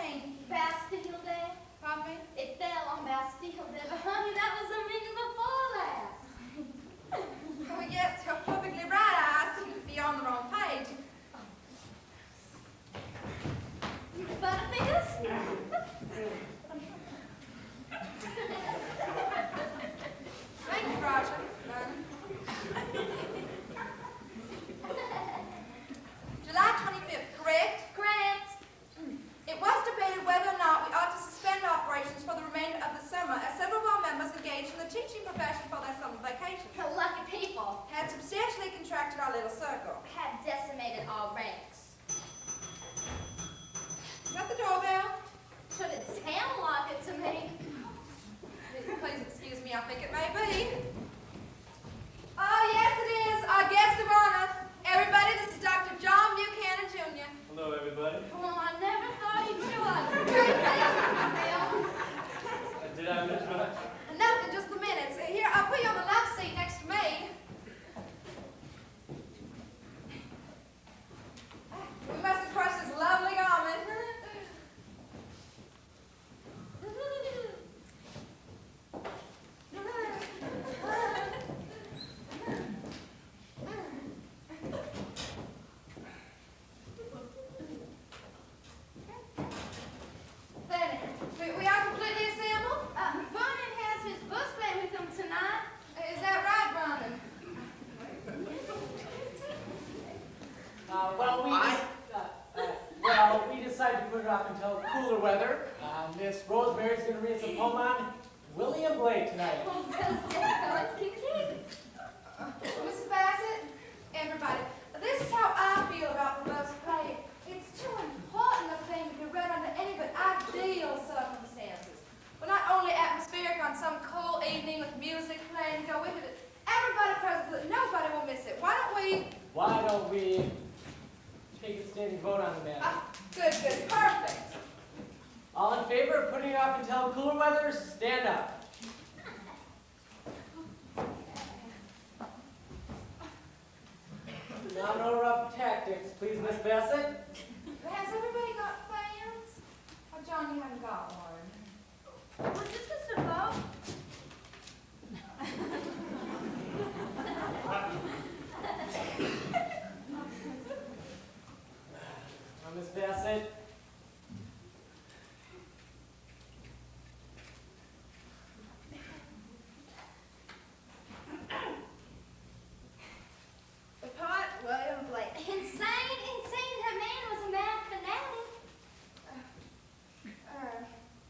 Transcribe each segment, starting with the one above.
mean? Bastille Day? Pardon me? It fell on Bastille Day, but honey, that was the week before last. Oh, yes, you're perfectly right. I seem to be on the wrong page. Butterfingers? Thank you, Roger. July 25th, correct? Correct. It was debated whether or not we ought to suspend operations for the remainder of the summer, as several of our members engaged in the teaching profession for their summer vacation Lucky people had substantially contracted our little circle. have decimated our ranks. Is that the doorbell? Should it sound like it to me? Please excuse me, I think it may be. Oh, yes, it is. Our guest of honor. Everybody, this is Dr. John Buchanan, Jr. Hello, everybody. Well, I never thought you'd show up. Congratulations, Did I miss much? Nothing, just the minutes. Here, I'll put you on the left seat next to me. We must have crushed this lovely garment. Then, we are completely assembled? Vernon has his bus play with him tonight. Is that right, Vernon? We decided to put it off until cooler weather. Miss Rosemary's going to read us a poem on William Blake tonight. Well, let's keep it. Mrs. Bassett, everybody, this is how I feel about the bus play. It's too important a thing to be read under any but ideal circumstances. But not only atmospheric on some cool evening with music playing to go with it, everybody present so that nobody will miss it. Why don't we Take a standing vote on the matter? Good, perfect. All in favor of putting it off until cooler weather, stand up. Now, no rough tactics, please, Miss Bassett. Has everybody got fans? Oh, John, you haven't got one. Was this just a vote? Now, Miss Bassett. The pot, William Blake. Insane. That man was a mad fanatic.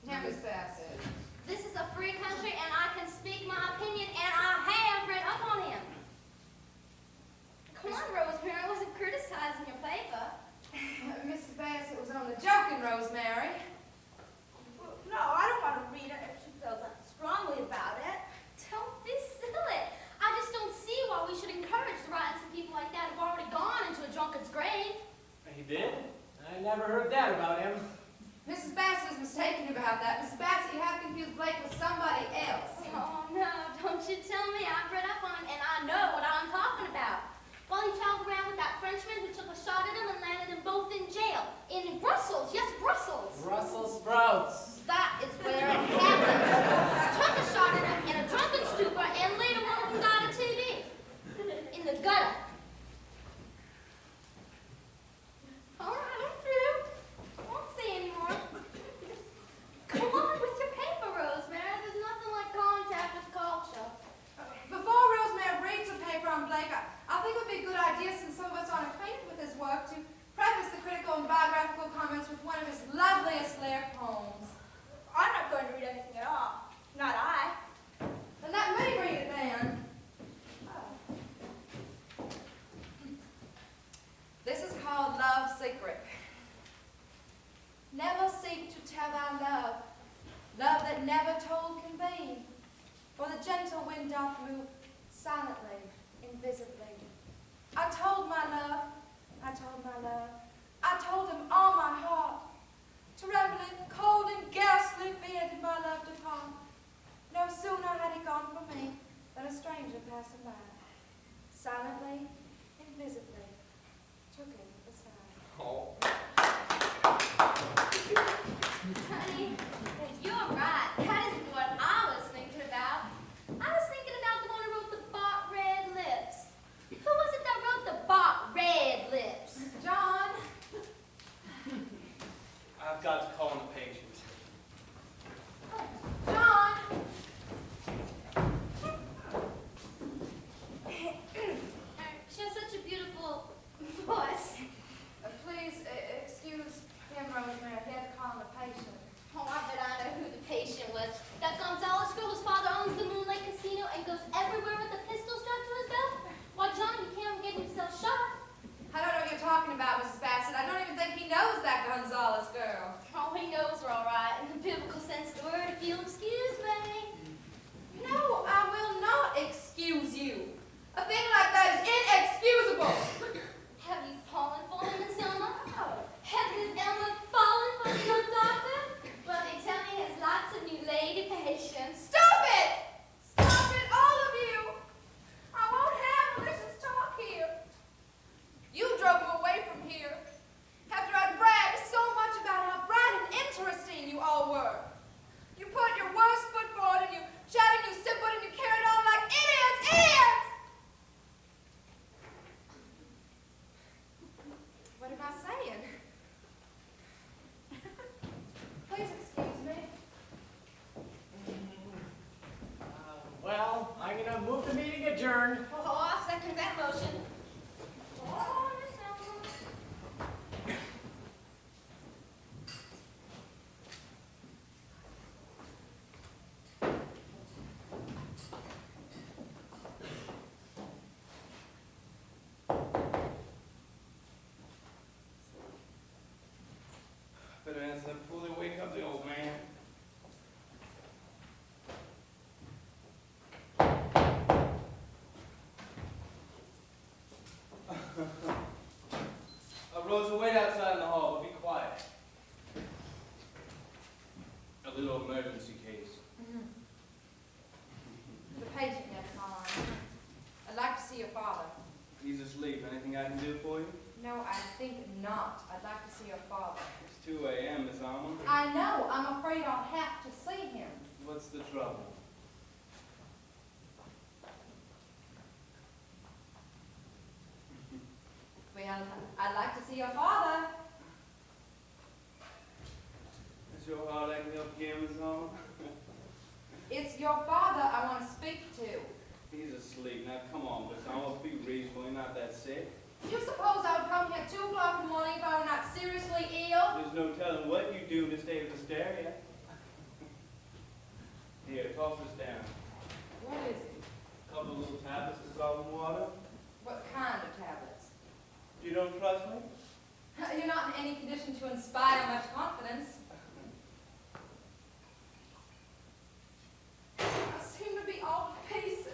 Now, Miss Bassett. This is a free country, and I can speak my opinion, and I have read up on him. Come on, Rosemary, I wasn't criticizing your paper. Mrs. Bassett was on the joking, Rosemary. No, I don't want to read it if she feels that strongly about it. Don't be silly. I just don't see why we should encourage the writings of people like that who've already gone into a drunkard's grave. He did? I never heard that about him. Mrs. Bassett is mistaken about that. Mrs. Bassett, you have confused Blake with somebody else. Oh, no, don't you tell me. I've read up on him, and I know what I'm talking about. While he traveled around with that Frenchman who took a shot at him and landed them both in jail. In Brussels, yes, Brussels. Brussels sprouts. That is where it happened. Took a shot at him in a drunken stupor, and later one of them got a TB. In the gutter. All right, I'm through. Won't say anymore. Come on with your paper, Rosemary. There's nothing like contact with culture. Before Rosemary reads a paper on Blake, I think it would be a good idea, since some of us aren't acquainted with his work, to preface the critical and biographical comments with one of his loveliest lyric poems. I'm not going to read anything at all. Not I. Then let me read it then. This is called Love's Secret. Never seek to tell thy love, love that never told can be, for the gentle wind doth move silently, invisibly. I told my love, I told him all my heart. Trembling, cold and ghastly fear did my love depart. No sooner had he gone from me than a stranger passing by, silently, invisibly, took him aside. Oh. about, Mrs. Bassett. I don't even think he knows that Gonzalez girl. Oh, he knows her all right, in the biblical sense of the word, if you'll excuse me. No, I will not excuse you. A thing like that is inexcusable. Have you fallen for him, Miss Elma? Has Miss Elma fallen for the young doctor? Well, they tell me he has lots of new lady patients. Stop it! Stop it, all of you! I won't have malicious talk here. You drove him away from here after I bragged so much about how bright and interesting you all were. You put your worst foot forward and you chatted, you simpered, and you carried on like idiots, idiots! What am I saying? Please excuse me. Well, I'm gonna move the meeting adjourned. Oh, I'll second that motion. Oh, Miss Elma. Better answer them before they wake up the old man. Rosa, wait outside in the hall, but be quiet. A little emergency case. The patient has gone. I'd like to see your father. He's asleep. Anything I can do for you? No, I think not. I'd like to see your father. It's 2 a.m., Miss Alma. I know. I'm afraid I'll have to see him. What's the trouble? Well, I'd like to see your father. Is your heart acting up again, Miss Alma? It's your father I want to speak to. He's asleep. Now, come on, Miss Alma. Be reasonable. You're not that sick. You suppose I would come here at 2 o'clock in the morning if I were not seriously ill? There's no telling what you do in a state of hysteria. Here, toss this down. What is it? A couple of little tablets of salt and water. What kind of tablets? You don't trust me? You're not in any condition to inspire much confidence. I seem to be all to pieces.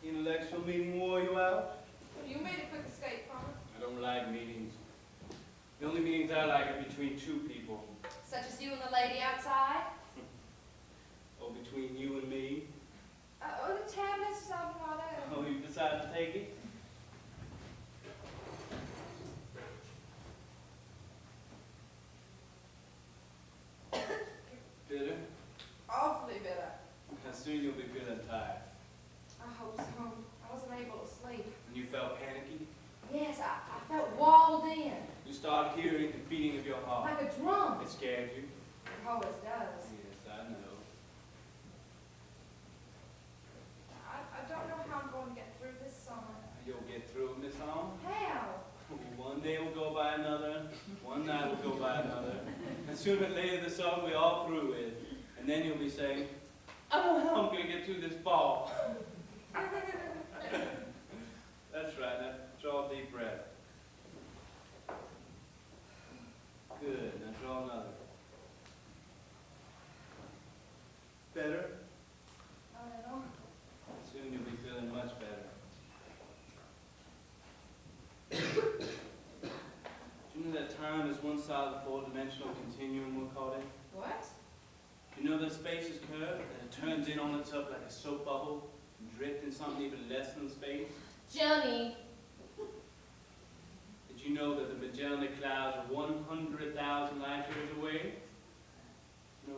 Intellectual meeting wore you out? Well, you made a quick escape from it. I don't like meetings. The only meetings I like are between two people. Such as you and the lady outside? Or between you and me. Oh, the tablets, salt and water. Oh, you decided to take it? Bitter? Awfully bitter. Soon you'll be feeling tired. I hope so. I wasn't able to sleep. And you felt panicky? Yes, I felt walled in. You started hearing the beating of your heart. Like a drum. It scared you? It always does. Yes, I know. I don't know how I'm going to get through this summer. You'll get through it, Miss Holmes. How? One day will go by another, one night will go by another, and sooner or later the summer we're all through with, and then you'll be saying, I don't know how I'm going to get through this fall. That's right, now draw a deep breath. Good, now draw another. Better? I don't know. Soon you'll be feeling much better. Do you know that time is one side of the four-dimensional continuum, we'll call it? What? You know that space is curved, and it turns in on itself like a soap bubble, and drift in something even less than space? Johnny. Did you know that the Magellanic Clouds are 100,000 light years away? No?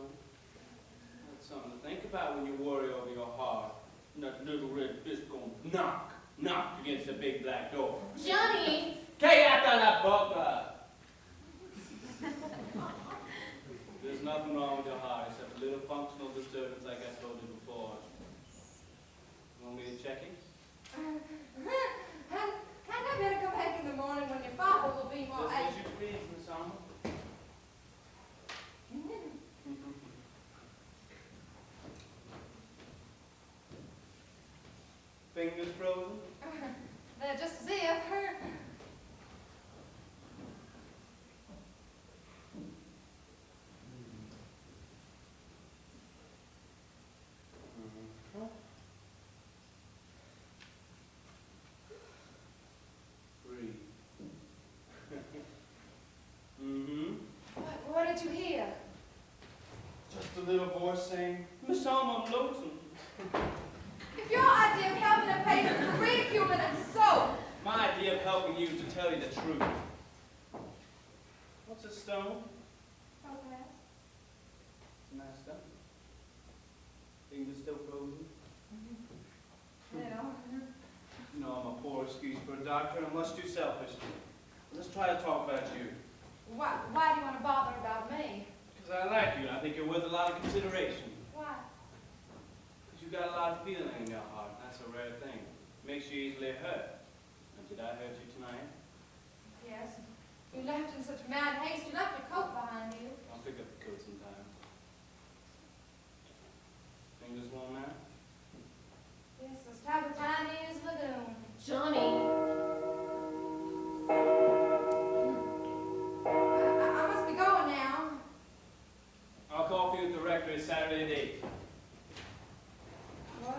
That's something to think about when you worry over your heart. And that little red fist going knock against the big black door. Johnny. Take after that bugger! There's nothing wrong with your heart except a little functional disturbance like I told you before. Want me to check it? Hadn't I better come back in the morning when your father will be more Just as able? you please, Miss Alma. Fingers frozen? They're just as if. chorus saying, Miss Alma, I'm lonesome. If your idea of helping a patient is ridiculing and so, My idea of helping you is to tell you the truth. What's a stone? okay. It's a nice stone. Things are still frozen. You know, I'm a poor excuse for a doctor. I'm much too selfish. Let's try to talk about you. Why do you want to bother about me? Because I like you, and I think you're worth a lot of consideration. Why? Because you've got a lot of feeling in your heart, and that's a rare thing. Makes you easily hurt. And did I hurt you tonight? Yes. You left in such mad haste. You left your coat behind you. I'll pick up the coat sometime. Fingers warm now? Yes, as tight as tiniest lagoon. Johnny. I must be going now. I'll call for you at the rectory Saturday at 8. What?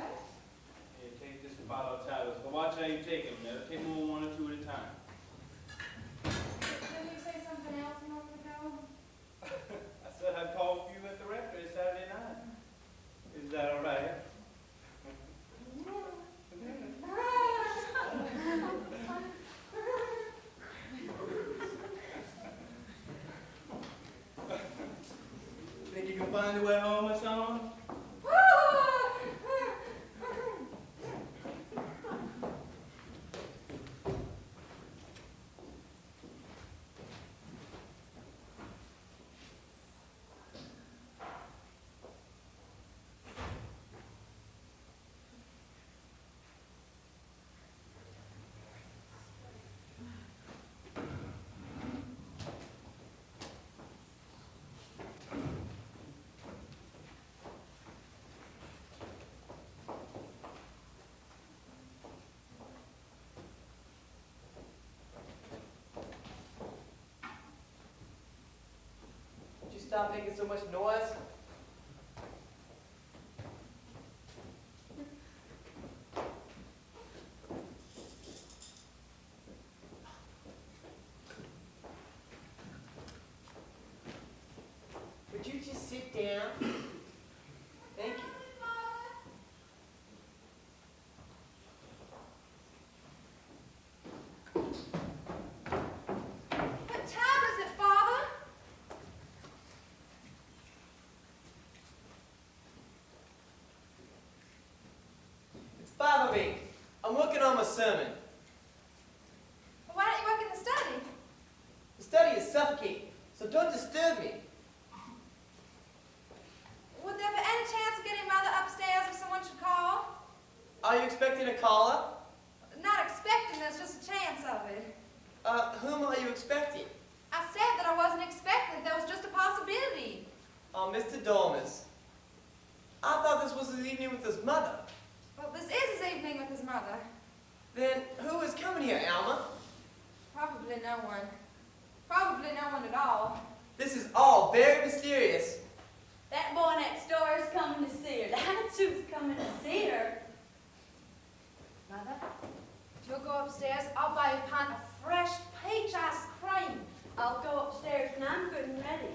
Here, take this bottle of tablets, but watch how you take them. Never take more than 1 or 2 at a time. Didn't you say something else a moment ago? I said I'd call for you at the rectory Saturday night. Is that all right? Think you can find your way home or something? Would you stop making so much noise? Would you just sit down? Thank you. What time is it, Father? It's 5:08. I'm working on my sermon. Well, why don't you work in the study? The study is suffocating, so don't disturb me. Would there be any chance of getting Mother upstairs if someone should call? Are you expecting a caller? Not expecting, there's just a chance of it. Whom are you expecting? I said that I wasn't expecting it, there was just a possibility. Oh, Mr. Dolmas. I thought this was his evening with his mother. Well, this is his evening with his mother. Then who is coming here, Alma? Probably no one. Probably no one at all. This is all very mysterious. That boy next door is coming to see her. That's who's coming to see her. Mother, if you'll go upstairs, I'll buy you a pint of fresh peach ice cream. I'll go upstairs and I'm good and ready.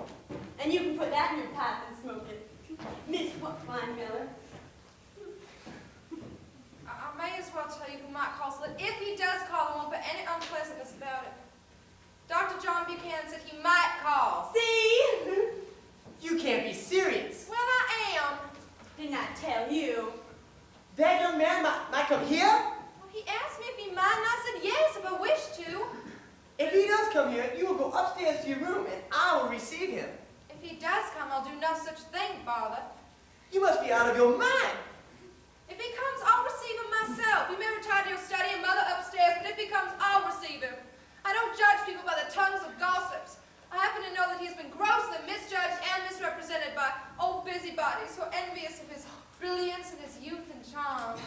And you can put that in your pipe and smoke it. Miss Fine Miller. I may as well tell you who might call, so that if he does call, there won't be any unpleasantness about it. Dr. John Buchanan said he might call. See? You can't be serious. Well, I am. Didn't I tell you? That young man might come here? Well, he asked me if he might, and I said yes, if I wished to. If he does come here, you will go upstairs to your room and I will receive him. If he does come, I'll do no such thing, Father. You must be out of your mind. If he comes, I'll receive him myself. You may retire to your study and Mother upstairs, but if he comes, I'll receive him. I don't judge people by the tongues of gossips. I happen to know that he has been grossly misjudged and misrepresented by old busybodies who are envious of his brilliance and his youth and charm.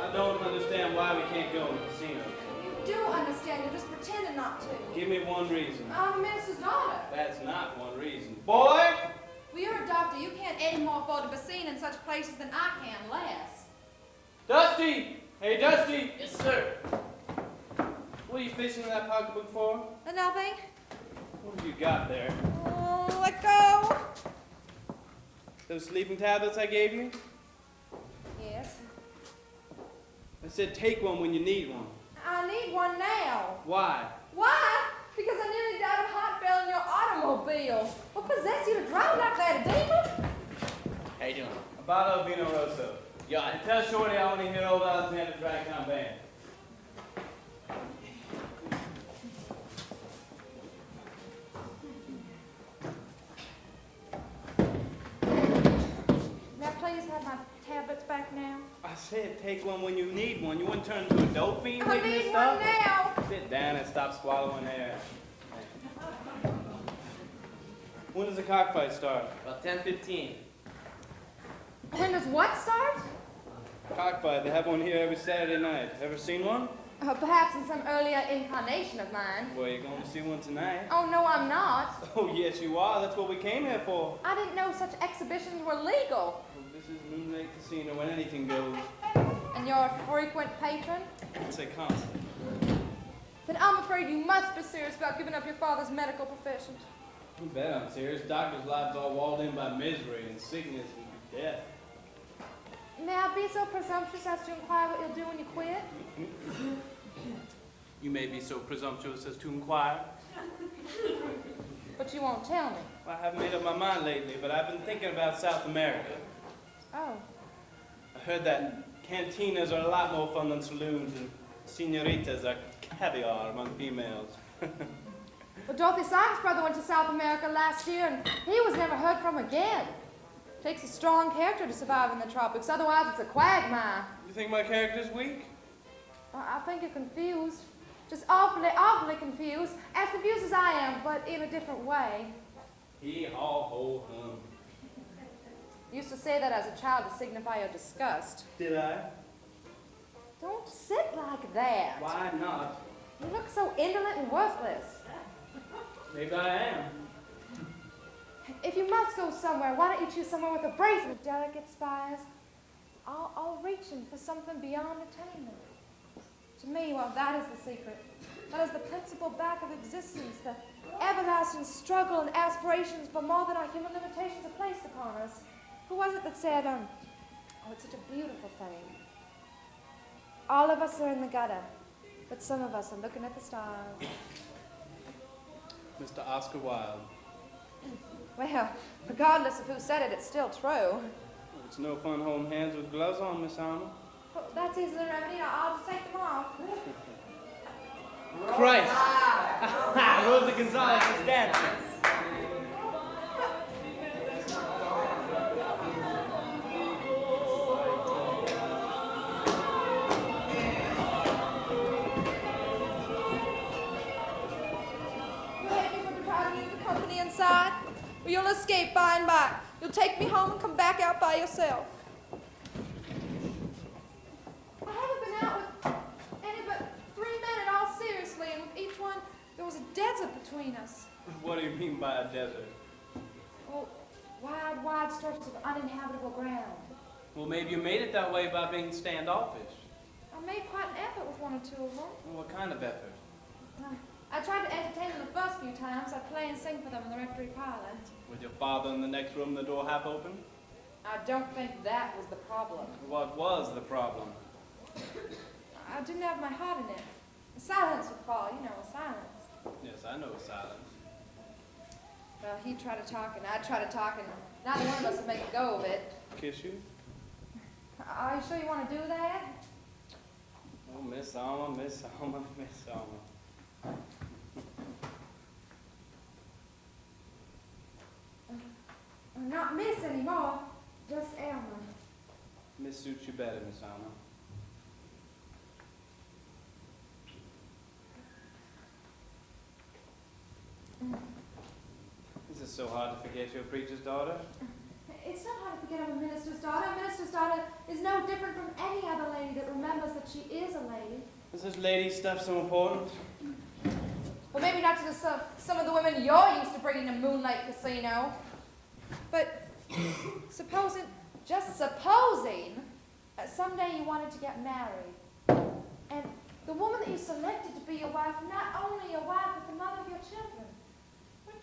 I don't understand why we can't go to the casino. You do understand, you're just pretending not to. Give me one reason. I'm a minister's daughter. That's not one reason. Boy! Well, you're a doctor. You can't any more afford to be seen in such places than I can, less. Dusty! Hey, Dusty! Yes, sir. What are you fishing in that pocketbook for? Nothing. What have you got there? Oh, let go. Those sleeping tablets I gave you? Yes. I said take one when you need one. I need one now. Why? Why? Because I nearly died of heart failure in your automobile. What possessed you to drive like that, a demon? How you doing? A bottle of Vino Rosso. Yeah, and tell Shorty I want to hear old Alexander Dragtown Band. May I please have my tablets back now? I said take one when you need one. You wouldn't turn into a dope fiend I taking this need stuff? one now. Sit down and stop swallowing air. When does the cockfight start? About 10:15. When does what start? Cockfight, they have one here every Saturday night. Ever seen one? Perhaps in some earlier incarnation of mine. Well, you're going to see one tonight. Oh, no, I'm not. Oh, yes, you are. That's what we came here for. I didn't know such exhibitions were legal. Well, this is Moonlight Casino when anything goes. And you're a frequent patron? It's a constant. Then I'm afraid you must be serious about giving up your father's medical profession. You bet I'm serious. Doctors' lives all walled in by misery and sickness and death. May I be so presumptuous as to inquire what you'll do when you quit? You may be so presumptuous as to inquire. But you won't tell me. Well, I haven't made up my mind lately, but I've been thinking about South America. Oh. I heard that cantinas are a lot more fun than saloons, and senoritas are caviar among females. Well, Dorothy Sykes' brother went to South America last year, and he was never heard from again. Takes a strong character to survive in the tropics, otherwise it's a quagmire. You think my character's weak? I think you're confused. Just awfully confused. As confused as I am, but in a different way. Hee-haw-ho-hum. You used to say that as a child to signify your disgust. Did I? Don't sit like that. Why not? You look so indolent and worthless. Maybe I am. If you must go somewhere, why don't you choose somewhere with a bracelet of delicate spires, all reaching for something beyond attainment? To me, well, that is the secret. That is the principal back of existence, the everlasting struggle and aspirations for more than our human limitations have placed upon us. Who was it that said, oh, it's such a beautiful thing. All of us are in the gutter, but some of us are looking at the stars. Mr. Oscar Wilde. Well, regardless of who said it, it's still true. It's no fun holding hands with gloves on, Miss Alma. Well, that's easily remedied. I'll just take them off. Christ! Rosa Gonzalez is dancing. Inside, or you'll escape by and by. You'll take me home and come back out by yourself. I haven't been out with any but 3 men at all seriously, and with each one, there was a desert between us. What do you mean by a desert? Oh, wide stretches of uninhabitable ground. Well, maybe you made it that way by being standoffish. I made quite an effort with 1 or 2 of them. Well, what kind of effort? I tried to entertain them the first few times. I'd play and sing for them in the rectory parlor. With your father in the next room, the door half open? I don't think that was the problem. What was the problem? I didn't have my heart in it. Silence would fall, silence. Yes, I know silence. Well, he'd try to talk, and I'd try to talk, and neither one of us would make a go of it. Kiss you? Are you sure you want to do that? Oh, Miss Alma, Miss Alma, Miss Alma. Not Miss anymore, just Elma. Miss suits you better, Miss Alma. Is it so hard to forget you're a preacher's daughter? It's not hard to forget I'm a minister's daughter. A minister's daughter is no different from any other lady that remembers that she is a lady. Is this lady stuff so important? Well, maybe not to some of the women you're used to bringing to Moonlight Casino. But just supposing, someday you wanted to get married. And the woman that you selected to be your wife, not only your wife, but the mother of your children.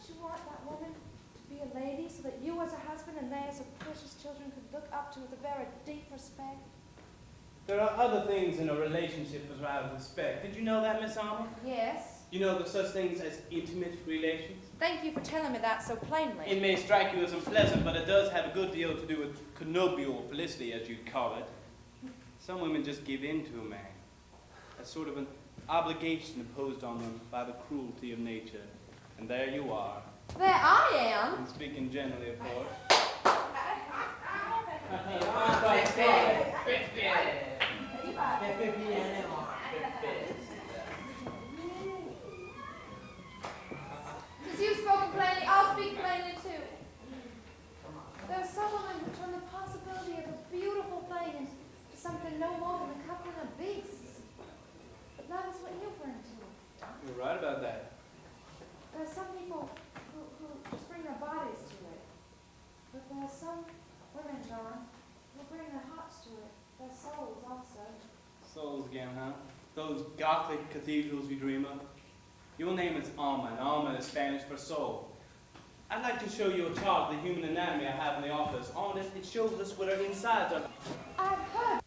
you want that woman to be a lady so that you as a husband and they as a precious children could look up to with a very deep respect? There are other things in a relationship as well as respect. Did you know that, Miss Armour? Yes. You know there's such things as intimate relations? Thank you for telling me that so plainly. It may strike you as unpleasant, but it does have a good deal to do with connubial felicity, as you'd call it. Some women just give in to a man. As sort of an obligation imposed on them by the cruelty of nature. And there you are. There I am. I'm speaking generally, of course. Since you've spoken plainly, I'll speak plainly too. There are some women who turn the possibility of a beautiful thing into something no more than a coupling of beasts. But that is what you bring to it. You're right about that. There are some people who just bring their bodies to it. But there are some women, John, who bring their hearts to it. Their souls also. Souls again, huh? Those Gothic cathedrals you dream of. Your name is Alma, and Alma is Spanish for soul. I'd like to show you a chart of the human anatomy I have in the office. On it, it shows us what our insides are. I've heard